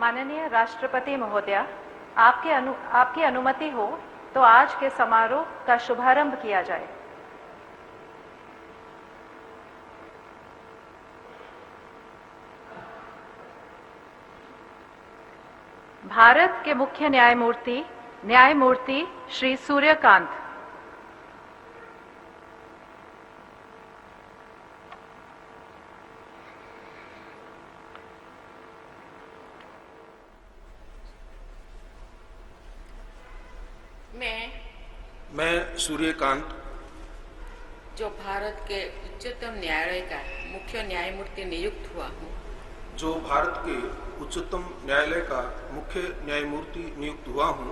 माननीय राष्ट्रपति महोदया, आपकी अनुमति हो तो आज के समारोह का शुभारंभ किया जाए। भारत के मुख्य न्यायमूर्ति श्री सूर्यकांत। मैं सूर्यकांत, जो भारत के उच्चतम न्यायालय का मुख्य न्यायमूर्ति नियुक्त हुआ हूँ, जो भारत के उच्चतम न्यायालय का मुख्य न्यायमूर्ति नियुक्त हुआ हूँ,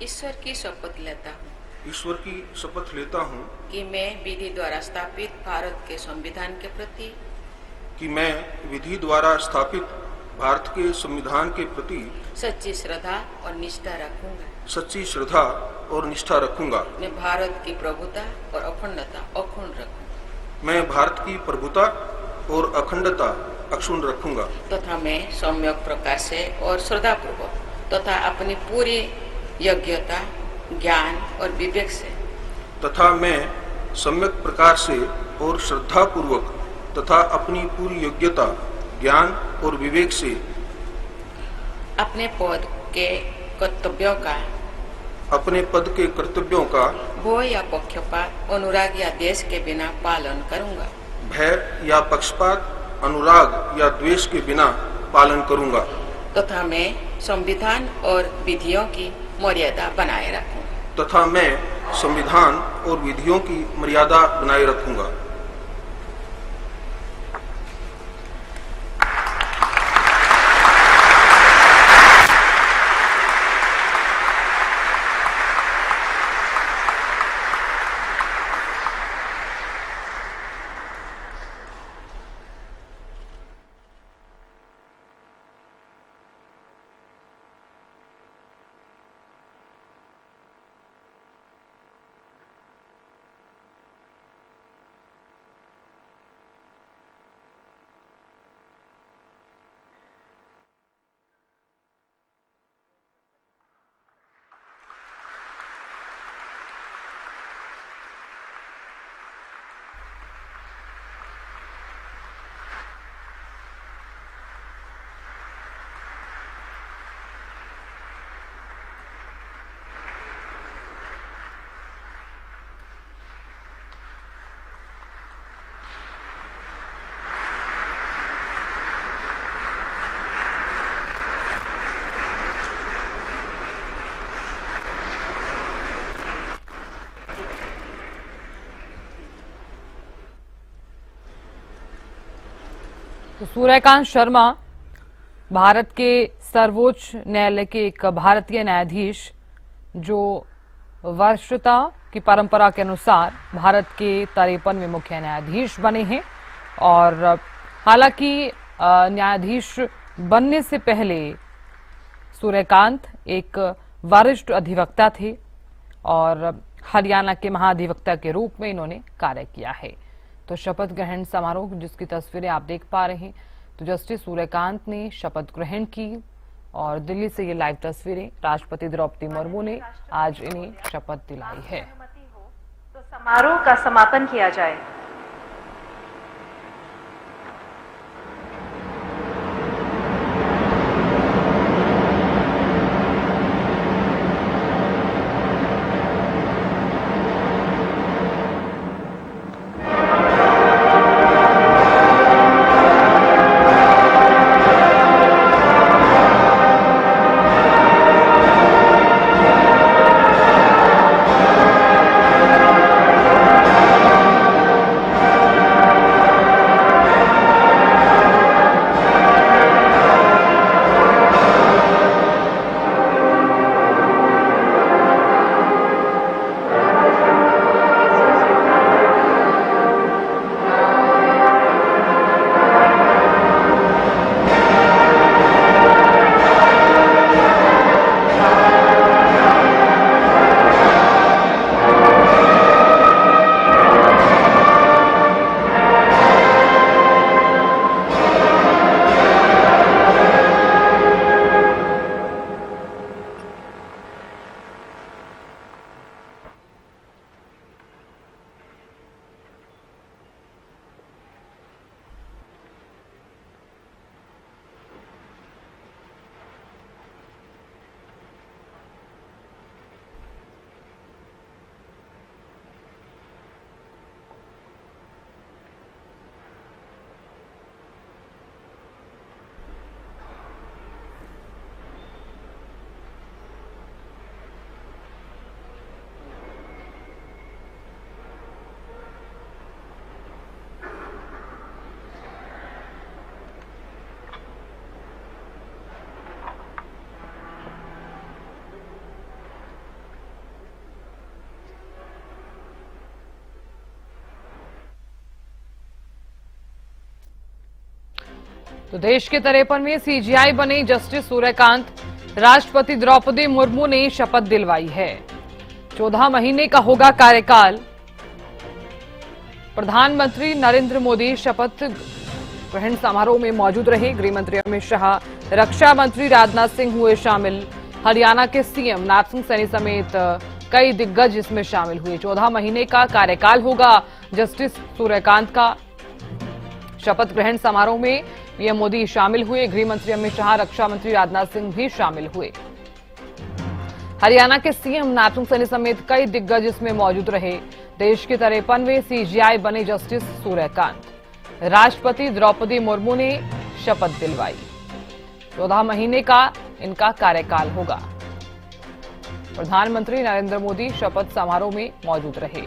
ईश्वर की शपथ लेता हूँ ईश्वर की शपथ लेता हूँ कि मैं विधि द्वारा स्थापित भारत के संविधान के प्रति भारत के संविधान के प्रति सच्ची श्रद्धा और निष्ठा रखूंगा। सच्ची श्रद्धा और निष्ठा रखूंगा। मैं भारत की प्रभुता और अखंडता अक्षुण्ण रखूंगा। मैं भारत की प्रभुता और अखंडता अक्षुण्ण रखूंगा। तथा मैं सम्यक प्रकार से और श्रद्धापूर्वक तथा अपनी पूरी योग्यता, ज्ञान और विवेक से तथा मैं सम्यक प्रकार से और श्रद्धापूर्वक तथा अपनी पूरी योग्यता, ज्ञान और विवेक से अपने पद के कर्तव्यों का भय या पक्षपात, अनुराग या द्वेष के बिना पालन करूंगा। भय या पक्षपात, अनुराग या द्वेष के बिना पालन करूंगा। तथा मैं संविधान और विधियों की मर्यादा बनाए रखूंगा। तथा मैं संविधान और विधियों की मर्यादा बनाए रखूंगा। तो सूर्यकांत शर्मा भारत के सर्वोच्च न्यायालय के एक भारतीय न्यायाधीश जो वर्षता की परंपरा के अनुसार भारत के 53वें मुख्य न्यायाधीश बने हैं। और हालांकि न्यायाधीश बनने से पहले सूर्यकांत एक वरिष्ठ अधिवक्ता थे और हरियाणा के महाधिवक्ता के रूप में इन्होंने कार्य किया है। तो शपथ ग्रहण समारोह जिसकी तस्वीरें आप देख पा रहे हैं, तो जस्टिस सूर्यकांत ने शपथ ग्रहण की और दिल्ली से ये लाइव तस्वीरें राष्ट्रपति द्रौपदी मुर्मू ने आज इन्हें शपथ दिलाई है। तो समारोह का समापन किया जाए। तो देश के 53वें सीजीआई बने जस्टिस सूर्यकांत, राष्ट्रपति द्रौपदी मुर्मू ने शपथ दिलवाई है। 14 महीने का होगा कार्यकाल। प्रधानमंत्री नरेंद्र मोदी शपथ ग्रहण समारोह में मौजूद रहे। गृह मंत्री अमित शाह, रक्षा मंत्री राजनाथ सिंह हुए शामिल। हरियाणा के सीएम नाथ सिंह सैनी समेत कई दिग्गज इसमें शामिल हुए। 14 महीने का कार्यकाल होगा जस्टिस सूर्यकांत का। शपथ ग्रहण समारोह में पीएम मोदी शामिल हुए। गृह मंत्री अमित शाह, रक्षा मंत्री राजनाथ सिंह भी शामिल हुए। हरियाणा के सीएम नाथ सिंह सैनी समेत कई दिग्गज इसमें मौजूद रहे। देश के 53वें सीजीआई बने जस्टिस सूर्यकांत। राष्ट्रपति द्रौपदी मुर्मू ने शपथ दिलवाई। 14 महीने का इनका कार्यकाल होगा। प्रधानमंत्री नरेंद्र मोदी शपथ समारोह में मौजूद रहे।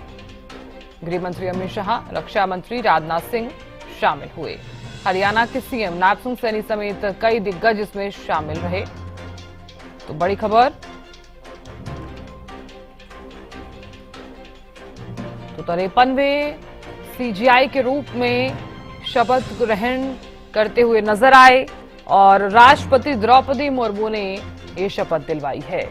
गृह मंत्री अमित शाह, रक्षा मंत्री राजनाथ सिंह शामिल हुए। हरियाणा के सीएम नाथ सिंह सैनी समेत कई दिग्गज इसमें शामिल रहे। तो बड़ी खबर, तो 53वें सीजीआई के रूप में शपथ ग्रहण करते हुए नजर आए और राष्ट्रपति द्रौपदी मुर्मू ने ये शपथ दिलवाई है।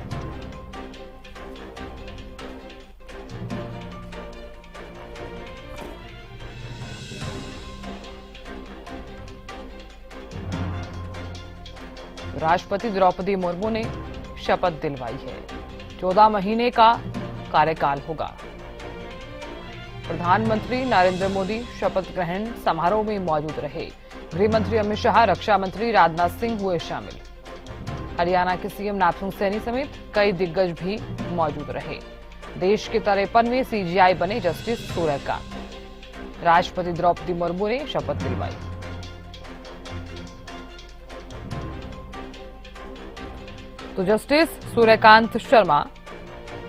राष्ट्रपति द्रौपदी मुर्मू ने शपथ दिलवाई है। 14 महीने का कार्यकाल होगा। प्रधानमंत्री नरेंद्र मोदी शपथ ग्रहण समारोह में मौजूद रहे। गृह मंत्री अमित शाह, रक्षा मंत्री राजनाथ सिंह हुए शामिल। हरियाणा के सीएम नाथ सिंह सैनी समेत कई दिग्गज भी मौजूद रहे। देश के 53वें सीजीआई बने जस्टिस सूर्यकांत। राष्ट्रपति द्रौपदी मुर्मू ने शपथ दिलवाई। तो जस्टिस सूर्यकांत शर्मा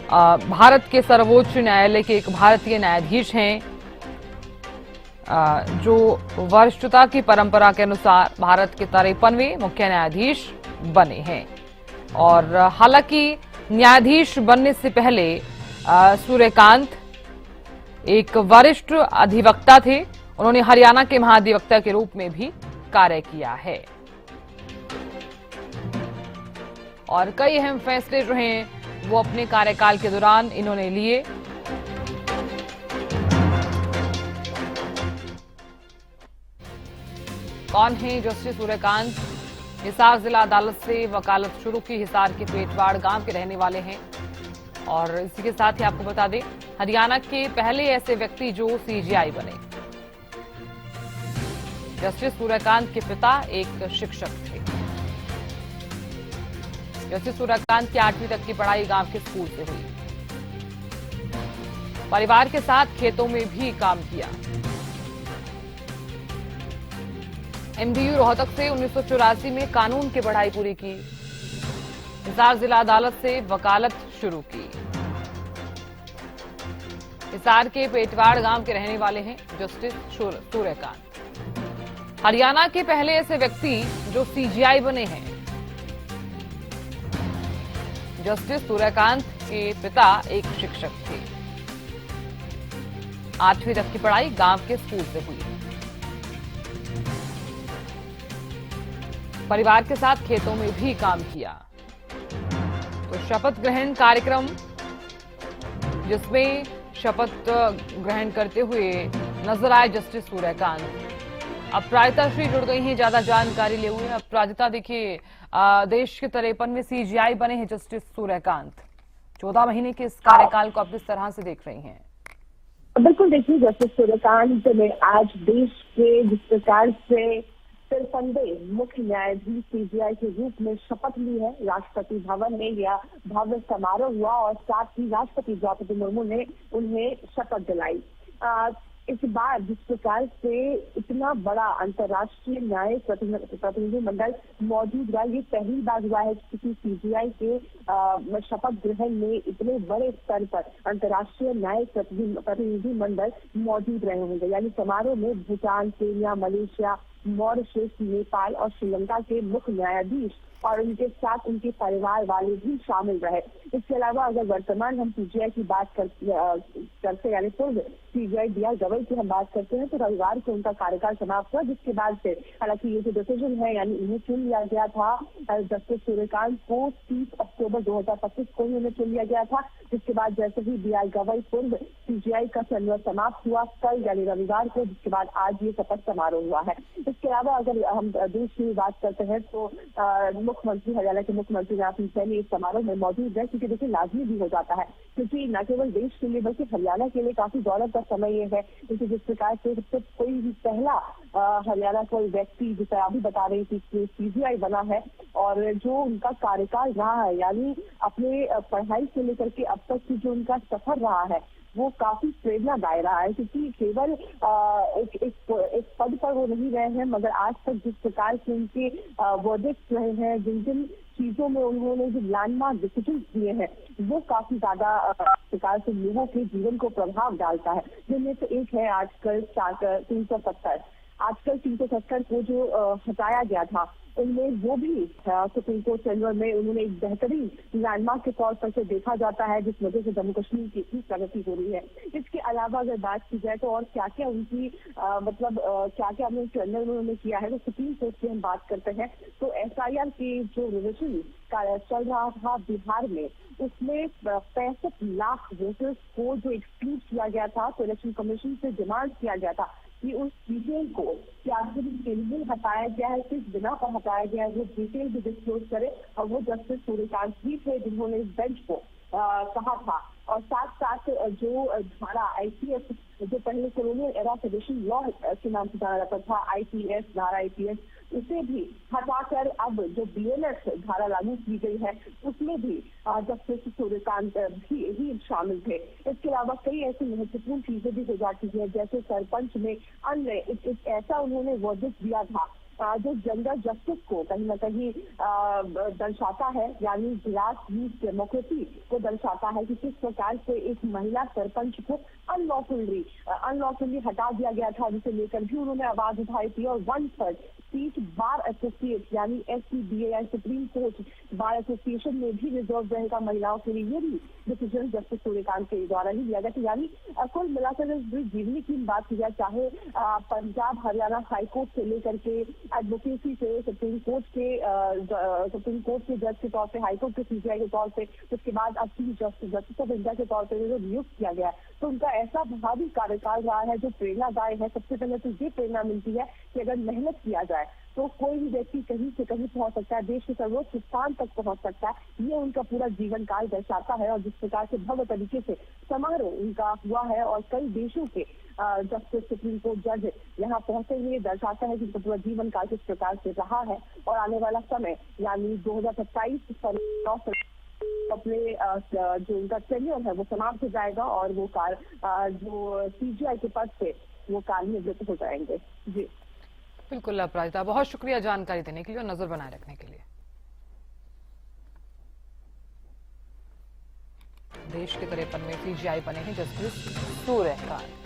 भारत के सर्वोच्च न्यायालय के एक भारतीय न्यायाधीश हैं, जो वरिष्ठता की परंपरा के अनुसार भारत के 53वें मुख्य न्यायाधीश बने हैं। और हालांकि न्यायाधीश बनने से पहले सूर्यकांत एक वरिष्ठ अधिवक्ता थे। उन्होंने हरियाणा के महाधिवक्ता के रूप में भी कार्य किया है और कई अहम फैसले जो हैं वो अपने कार्यकाल के दौरान इन्होंने लिए। कौन है जस्टिस सूर्यकांत? हिसार जिला अदालत से वकालत शुरू की। हिसार के पेटवाड़ गांव के रहने वाले हैं। और इसी के साथ ही आपको बता दें, हरियाणा के पहले ऐसे व्यक्ति जो सीजीआई बने। जस्टिस सूर्यकांत के पिता एक शिक्षक थे। जस्टिस सूर्यकांत की 8वीं तक की पढ़ाई गांव के स्कूल से हुई। परिवार के साथ खेतों में भी काम किया। एमडीयू रोहतक से 1984 में कानून की पढ़ाई पूरी की। हिसार जिला अदालत से वकालत शुरू की। हिसार के पेटवाड़ गांव के रहने वाले हैं जस्टिस सूर्यकांत। हरियाणा के पहले ऐसे व्यक्ति जो सीजीआई बने हैं। जस्टिस सूर्यकांत के पिता एक शिक्षक थे। 8वीं तक की पढ़ाई गांव के स्कूल से हुई। परिवार के साथ खेतों में भी काम किया। तो शपथ ग्रहण कार्यक्रम, जिसमें शपथ ग्रहण करते हुए नजर आए जस्टिस सूर्यकांत। अपराजिता श्री जुड़ गई हैं ज्यादा जानकारी ले हुए। अपराजिता, देखिए, देश के 53वें सीजीआई बने हैं जस्टिस सूर्यकांत। 14 महीने के इस कार्यकाल को आप किस तरह से देख रही हैं? बिल्कुल, देखिए, जस्टिस सूर्यकांत ने आज देश के जिस प्रकार से 53वें मुख्य न्यायाधीश सीजीआई के रूप में शपथ ली है, राष्ट्रपति भवन में यह भव्य समारोह हुआ और साथ ही राष्ट्रपति द्रौपदी मुर्मू ने उन्हें शपथ दिलाई। इस बार जिस प्रकार से इतना बड़ा अंतर्राष्ट्रीय न्यायिक प्रतिनिधिमंडल मौजूद रहा, ये पहली बार हुआ है कि किसी सीजीआई के शपथ ग्रहण में इतने बड़े स्तर पर अंतर्राष्ट्रीय न्यायिक प्रतिनिधिमंडल मौजूद रहे होंगे। यानी समारोह में Bhutan, Kenya, Malaysia, Mauritius, Nepal और श्रीलंका के मुख्य न्यायाधीश और उनके साथ उनके परिवार वाले भी शामिल रहे। इसके अलावा अगर वर्तमान हम सीजीआई की बात करते यानी पूर्व सीजीआई बी आर गवई की हम बात करते हैं तो रविवार को उनका कार्यकाल समाप्त हुआ, जिसके बाद से हालांकि ये जो डिसीजन है यानी इन्हें चुन लिया गया था जस्टिस सूर्यकांत को 30 अक्टूबर 2025 को ही उन्हें चुन लिया गया था। जिसके बाद जैसे ही बी आर गवई पूर्व सीजीआई का सर्वर समाप्त हुआ कल यानी रविवार को, जिसके बाद आज ये शपथ समारोह हुआ है। इसके अलावा अगर हम देश की बात करते हैं तो मुख्यमंत्री हरियाणा के मुख्यमंत्री नारायण सैनी इस समारोह में मौजूद है, क्योंकि देखिए लाजमी भी हो जाता है, क्योंकि न केवल देश के लिए बल्कि हरियाणा के लिए काफी गौरव का समय ये है, क्योंकि जिस प्रकार से कोई भी पहला हरियाणा का व्यक्ति जिसे आप भी बता रही थी कि सीजीआई बना है और जो उनका कार्यकाल रहा है यानी अपने पढ़ाई से लेकर के अब तक की जो उनका सफर रहा है वो काफी प्रेरणादायक रहा है, क्योंकि केवल एक पद पर वो नहीं रहे हैं मगर आज तक जिस प्रकार से उनके वर्डिक्ट रहे हैं, जिन जिन चीजों में उन्होंने जो लैंडमार्क डिसीजन दिए हैं वो काफी ज्यादा प्रकार से लोगों के जीवन को प्रभाव डालता है। जिनमें से एक है आजकल 370 आजकल 370 को जो हटाया गया था उनमें वो भी सुप्रीम कोर्ट चैम्बर में उन्होंने एक बेहतरीन लैंडमार्क के तौर पर से देखा जाता है, जिस वजह से जम्मू कश्मीर की इतनी प्रगति हो रही है। इसके अलावा अगर बात की जाए तो और क्या क्या उनकी क्या क्या अपने चैनल में उन्होंने किया है, तो सुप्रीम कोर्ट की हम बात करते हैं तो SIR की जो रिविजन चल रहा था बिहार में उसमें 65 लाख वोटर्स को जो एक्सक्लूड किया गया था, तो इलेक्शन कमीशन से डिमांड किया गया था कि उस डिटेल को क्या के लिए हटाया गया है, किस बिना पर हटाया गया है, वो डिटेल भी डिस्क्लोज करे। और वो जस्टिस सूर्यकांत भी थे जिन्होंने इस बेंच को कहा था। और साथ साथ जो धारा IPS जो पहले कॉलोनियल एरा सेडिशन लॉ के नाम से जाना जाता था, IPS धारा IPS, उसे भी हटाकर अब जो BNS धारा लागू की गई है उसमें भी जस्टिस सूर्यकांत भी शामिल थे। इसके अलावा कई ऐसी महत्वपूर्ण चीजें भी हो जाती है, जैसे सरपंच में अन्य एक ऐसा उन्होंने वर्डिक्ट दिया था जो जेंडर जस्टिस को कहीं न कहीं दर्शाता है, यानी ग्रास रूट डेमोक्रेसी को दर्शाता है कि किस प्रकार से एक महिला सरपंच को अनलॉफुली हटा दिया गया था, जिसे लेकर भी उन्होंने आवाज उठाई थी। और 1/3 सीट बार एसोसिएट यानी SCBA supreme court bar association में भी रिजर्व रहेगा महिलाओं के लिए, ये भी डिसीजन जस्टिस सूर्यकांत के द्वारा ही लिया गया था। यानी कुल मिलाकर जीवनी की बात की जाए, चाहे पंजाब हरियाणा हाईकोर्ट से लेकर के एडवोकेसी से सुप्रीम कोर्ट के जज के तौर पे, हाईकोर्ट के CJI के तौर पे, उसके बाद अब चीफ जस्टिस ऑफ इंडिया के तौर पे जो नियुक्त किया गया है, तो उनका ऐसा भावी कार्यकाल रहा है जो प्रेरणादायक है। सबसे पहले तो ये प्रेरणा मिलती है कि अगर मेहनत किया जाए तो कोई भी व्यक्ति कहीं से कहीं पहुंच सकता है, देश के सर्वोच्च स्थान तक पहुंच सकता है। ये उनका पूरा जीवन काल दर्शाता है और जिस प्रकार से भव्य तरीके से समारोह उनका हुआ है और कई देशों के जस्टिस सुप्रीम कोर्ट जज यहाँ पहुंचे हुए दर्शाता है कि उनका पूरा जीवन काल किस प्रकार से रहा है। और आने वाला समय यानी 2027 अपने जो उनका टेन्योर है वो समाप्त हो जाएगा और वो जो CJI के पद से वो कार्यनिवृत्त हो जाएंगे। जी बिल्कुल अपराजिता, बहुत शुक्रिया जानकारी देने के लिए और नजर बनाए रखने के लिए। देश के 53वें CJI बने हैं जस्टिस सूर्यकांत।